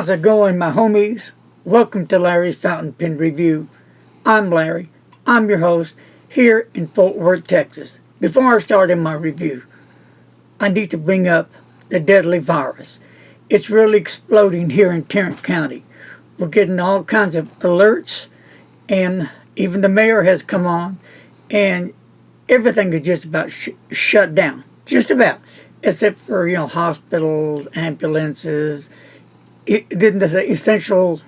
How's it going, my homies? Welcome to Larry's Fountain Pen Review. I'm Larry. I'm your host here in Fort Worth, Texas. Before I start in my review, I need to bring up the deadly virus. It's really exploding here in Tarrant County. We're getting all kinds of alerts, and even the mayor has come on, and everything is just about shut down. Just about. Except for, hospitals, ambulances, didn't they say essential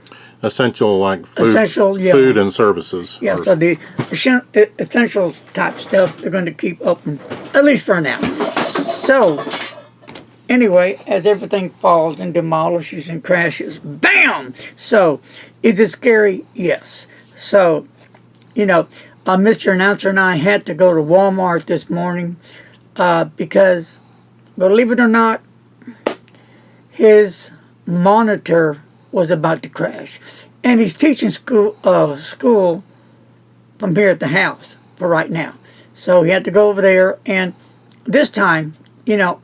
like food, essential, yeah. Food and services. Yeah, so the essential type stuff they're going to keep open, at least for now. So, anyway, as everything falls and demolishes and crashes, bam! So, is it scary? Yes. So, Mr. Announcer and I had to go to Walmart this morning because, believe it or not, his monitor was about to crash, and he's teaching school from here at the house for right now. So he had to go over there, and this time, I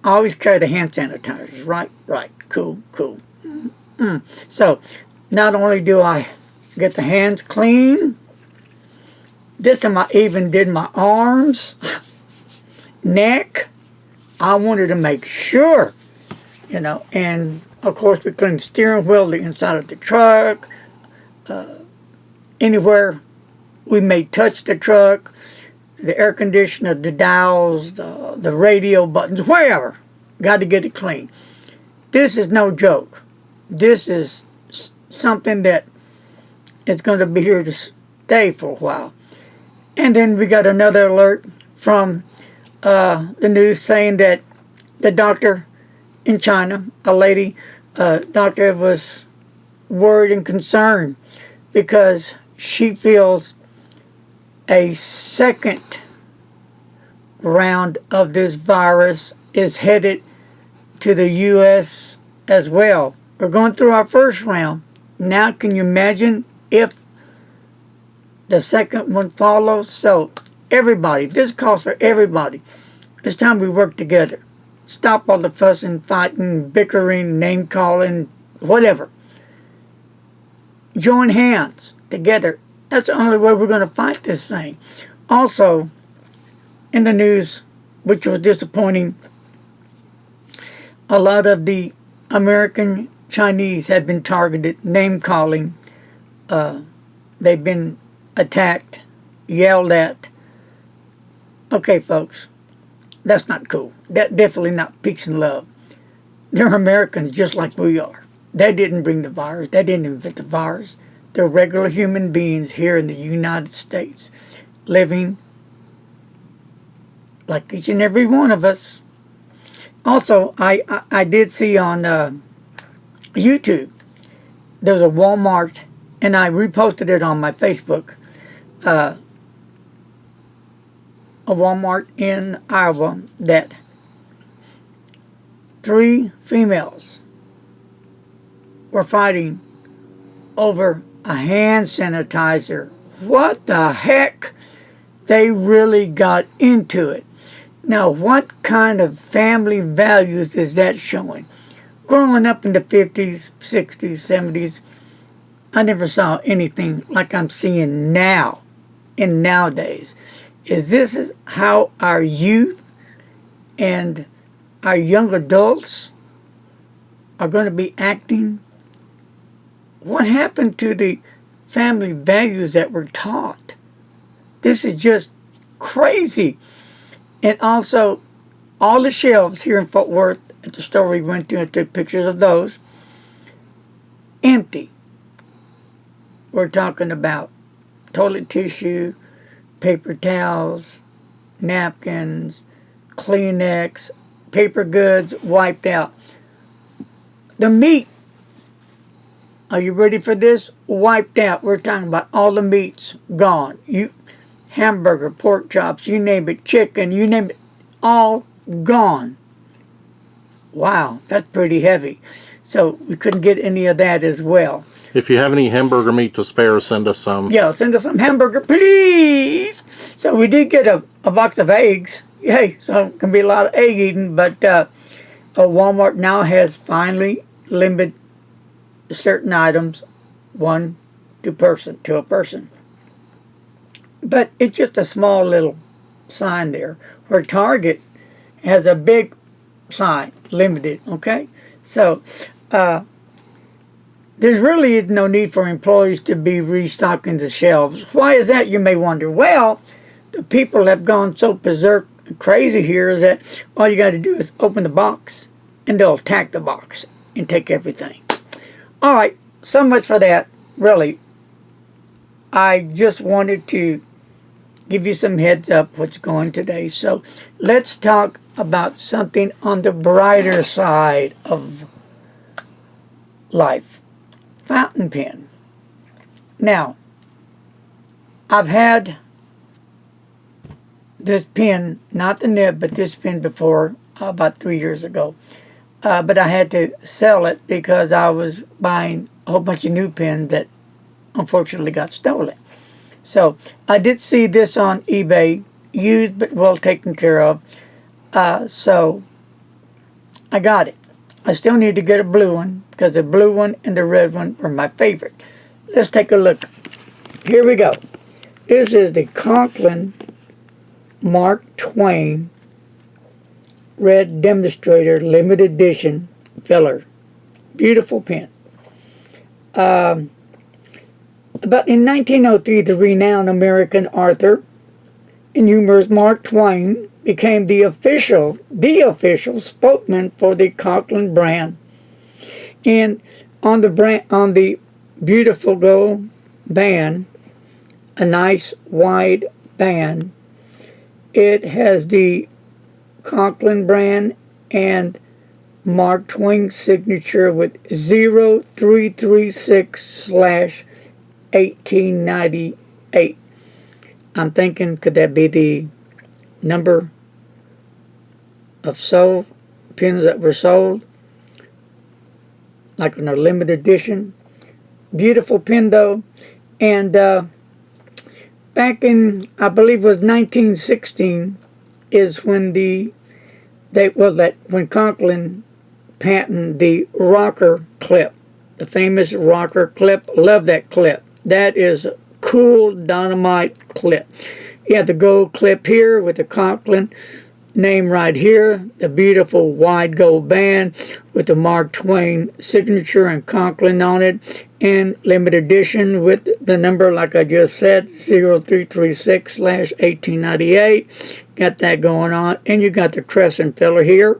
always carry the hand sanitizers. Right, cool. So not only do I get the hands clean, this time I even did my arms, neck. I wanted to make sure, and of course we cleaned the steering wheel, the inside of the truck, anywhere we may touch the truck, the air conditioner, the dials, the radio buttons, wherever. Got to get it clean. This is no joke. This is something that is going to be here to stay for a while. And then we got another alert from the news saying that the doctor in China, a lady doctor, was worried and concerned because she feels a second round of this virus is headed to the U.S. as well. We're going through our first round. Now can you imagine if the second one follows? So everybody, this calls for everybody. It's time we work together. Stop all the fussing, fighting, bickering, name-calling, whatever. Join hands together. That's the only way we're going to fight this thing. Also, in the news, which was disappointing, a lot of the American Chinese have been targeted, name-calling. They've been attacked, yelled at. Okay, folks. That's not cool. That definitely not peace and love. They're Americans just like we are. They didn't bring the virus. They didn't invent the virus. They're regular human beings here in the United States, living like each and every one of us. Also, I did see on YouTube, there's a Walmart, and I reposted it on my Facebook, a Walmart in Iowa, that 3 females were fighting over a hand sanitizer. What the heck? They really got into it. Now, what kind of family values is that showing? Growing up in the 50s, 60s, 70s, I never saw anything like I'm seeing now, in nowadays. Is this how our youth and our young adults are going to be acting? What happened to the family values that were taught? This is just crazy. And also, all the shelves here in Fort Worth at the store we went to and took pictures of those, empty. We're talking about toilet tissue, paper towels, napkins, Kleenex, paper goods wiped out. The meat, are you ready for this? Wiped out. We're talking about all the meats gone. Hamburger, pork chops, you name it, chicken, you name it, all gone. Wow, that's pretty heavy. So we couldn't get any of that as well. If you have any hamburger meat to spare, send us some. Yeah, send us some hamburger, please. So we did get a box of eggs. Yay, so it can be a lot of egg eating, but Walmart now has finally limited certain items one to a person. But it's just a small little sign there, where Target has a big sign, limited, okay? So there's really no need for employees to be restocking the shelves. Why is that, you may wonder? Well, the people have gone so berserk and crazy here is that all you got to do is open the box and they'll attack the box and take everything. All right, so much for that. Really, I just wanted to give you some heads up what's going today. So let's talk about something on the brighter side of life. Fountain pen. Now, I've had this pen, not the nib, but this pen before, about 3 years ago. But I had to sell it because I was buying a whole bunch of new pens that unfortunately got stolen. So I did see this on eBay, used but well taken care of. So I got it. I still need to get a blue one because the blue one and the red one were my favorite. Let's take a look. Here we go. This is the Conklin Mark Twain Red Demonstrator Limited Edition filler. Beautiful pen. About in 1903, the renowned American author and humorist Mark Twain became the official spokesman for the Conklin brand. And on the beautiful gold band, a nice wide band, it has the Conklin brand and Mark Twain signature with 0336/1898. I'm thinking, could that be the number of pens that were sold? Like in a limited edition. Beautiful pen though. And back in, I believe it was 1916, is when when Conklin patented the rocker clip, the famous rocker clip. Love that clip. That is a cool dynamite clip. You have the gold clip here with the Conklin name right here, the beautiful wide gold band with the Mark Twain signature and Conklin on it, and limited edition with the number, like I just said, 0336/1898. Got that going on, and you got the crescent filler here,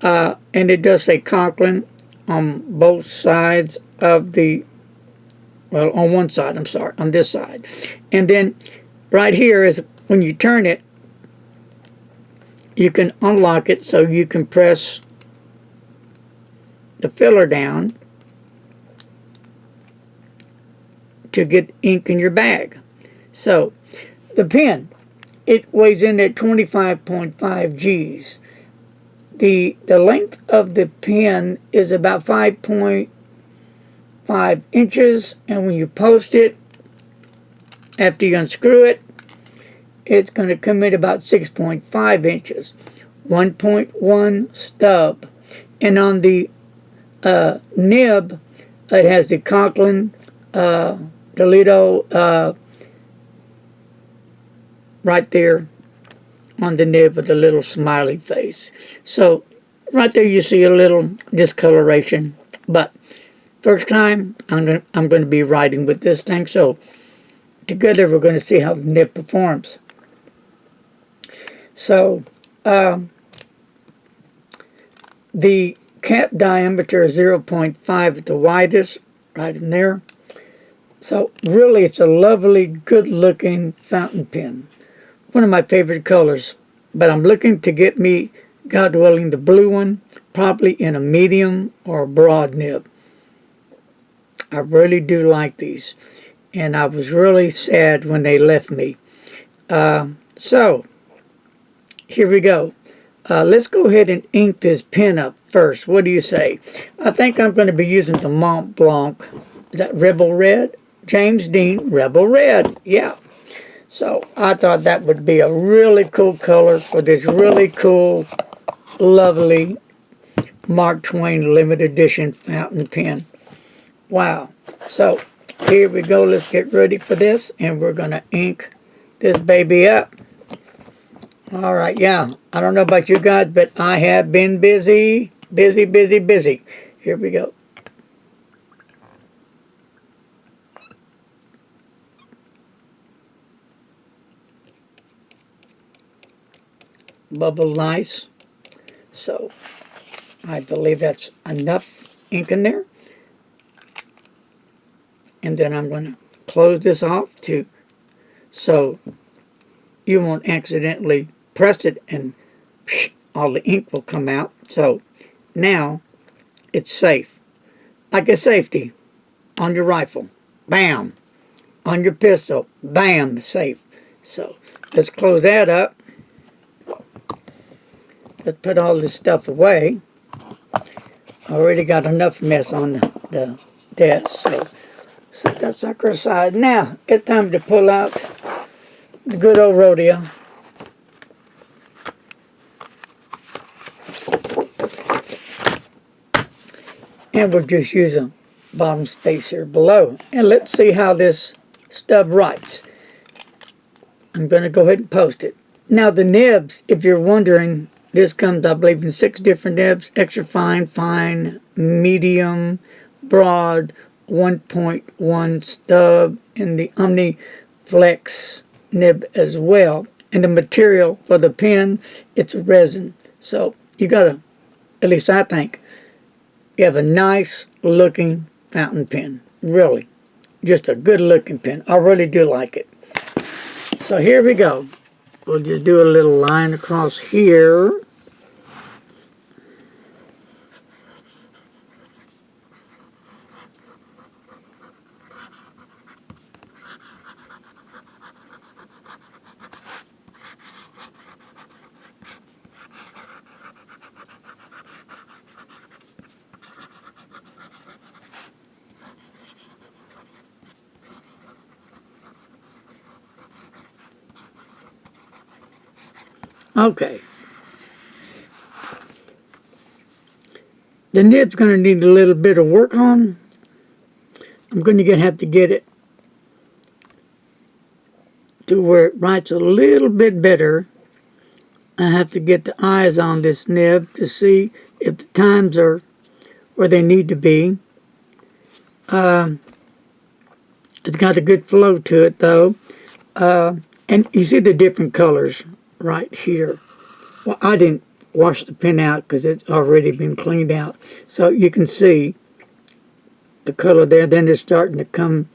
and it does say Conklin on both sides of the, well, on one side, I'm sorry, on this side. And then right here is when you turn it, you can unlock it so you can press the filler down to get ink in your bag. So the pen, it weighs in at 25.5 G's. The length of the pen is about 5.5 inches, and when you post it, after you unscrew it, it's going to come in about 6.5 inches. 1.1 stub. And on the nib, it has the Conklin Toledo right there on the nib with a little smiley face. So right there you see a little discoloration. But first time I'm going to be writing with this thing. So together we're going to see how the nib performs. So the cap diameter is 0.5 at the widest, right in there. So really it's a lovely, good looking fountain pen. One of my favorite colors. But I'm looking to get me, God willing, the blue one, probably in a medium or a broad nib. I really do like these. And I was really sad when they left me. So here we go. Let's go ahead and ink this pen up first. What do you say? I think I'm going to be using the Mont Blanc. Is that Rebel Red? James Dean Rebel Red. Yeah. So I thought that would be a really cool color for this really cool, lovely Mark Twain limited edition fountain pen. Wow. So here we go. Let's get ready for this, and we're going to ink this baby up. All right, yeah. I don't know about you guys, but I have been busy. Busy. Here we go. Bubble nice. So I believe that's enough ink in there. And then I'm going to close this off too, so you won't accidentally press it and all the ink will come out. So now it's safe. Like a safety on your rifle. Bam. On your pistol. Bam. Safe. So let's close that up. Let's put all this stuff away. I already got enough mess on the desk. So set that sucker aside. Now it's time to pull out the good old rodeo. And we'll just use a bottom space here below. And let's see how this stub writes. I'm going to go ahead and post it. Now the nibs, if you're wondering, this comes, I believe, in 6 different nibs. Extra fine, fine, medium, broad, 1.1 stub, and the OmniFlex nib as well. And the material for the pen, it's a resin. So you got to, at least I think, you have a nice looking fountain pen. Really. Just a good looking pen. I really do like it. So here we go. We'll just do a little line across here. Okay. The nib's going to need a little bit of work on. I'm going to have to get it to where it writes a little bit better. I have to get the eyes on this nib to see if the times are where they need to be. It's got a good flow to it though. And you see the different colors right here. Well, I didn't wash the pen out because it's already been cleaned out. So you can see the color there. Then it's starting to come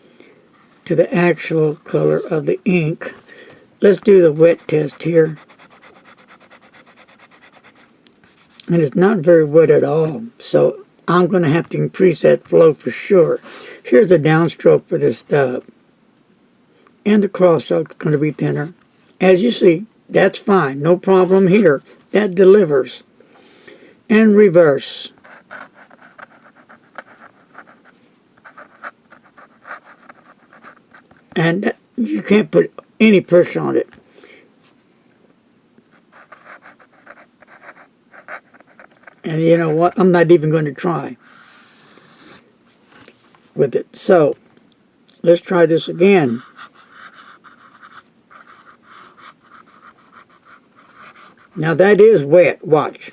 to the actual color of the ink. Let's do the wet test here. And it's not very wet at all. So I'm going to have to increase that flow for sure. Here's the downstroke for this stub. And the cross-stroke is going to be thinner. As you see, that's fine. No problem here. That delivers. And reverse. And you can't put any pressure on it. And you know what? I'm not even going to try with it. So, let's try this again. Now that is wet. Watch.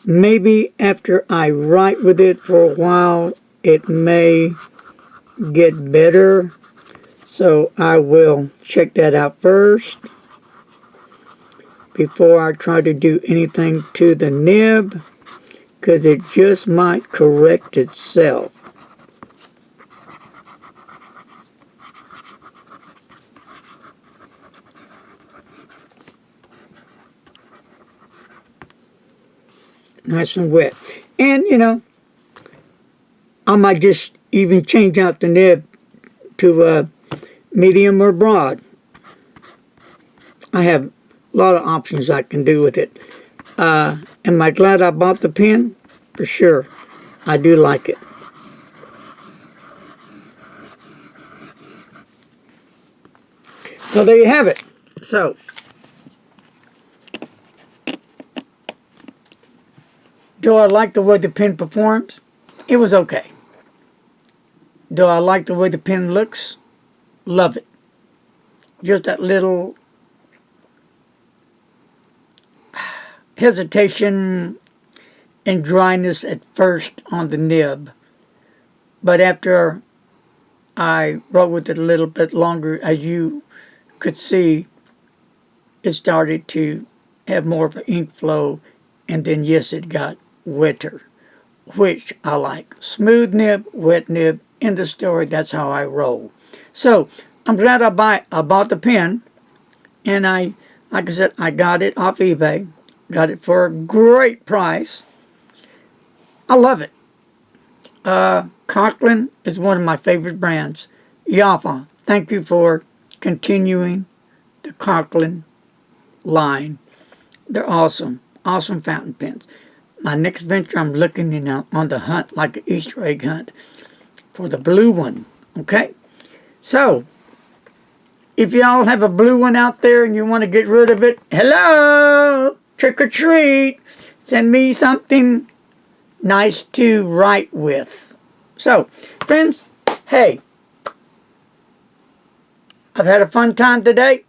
Maybe after I write with it for a while, it may get better. So I will check that out first before I try to do anything to the nib, because it just might correct itself. Nice and wet. And, you know, I might just even change out the nib to medium or broad. I have a lot of options I can do with it. Am I glad I bought the pen? For sure. I do like it. So there you have it. So Do I like the way the pen performs? It was okay. Do I like the way the pen looks? Love it. Just that little hesitation and dryness at first on the nib. But after I wrote with it a little bit longer, as you could see, it started to have more of an ink flow, and then yes, it got wetter, which I like. Smooth nib, wet nib. In the story, that's how I roll. So I'm glad I bought the pen, and like I said, I got it off eBay. Got it for a great price. I love it. Conklin is one of my favorite brands. Yafa, thank you for continuing the Conklin line. They're awesome. Awesome fountain pens. My next venture, I'm looking on the hunt, like an Easter egg hunt, for the blue one. Okay? So, if y'all have a blue one out there and you want to get rid of it, hello! Trick or treat! Send me something nice to write with. So, friends, hey, I've had a fun time today.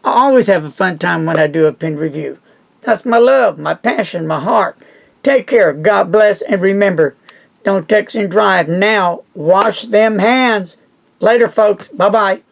I always have a fun time when I do a pen review. That's my love, my passion, my heart. Take care, God bless, and remember, don't text and drive. Now, wash them hands. Later, folks. Bye-bye.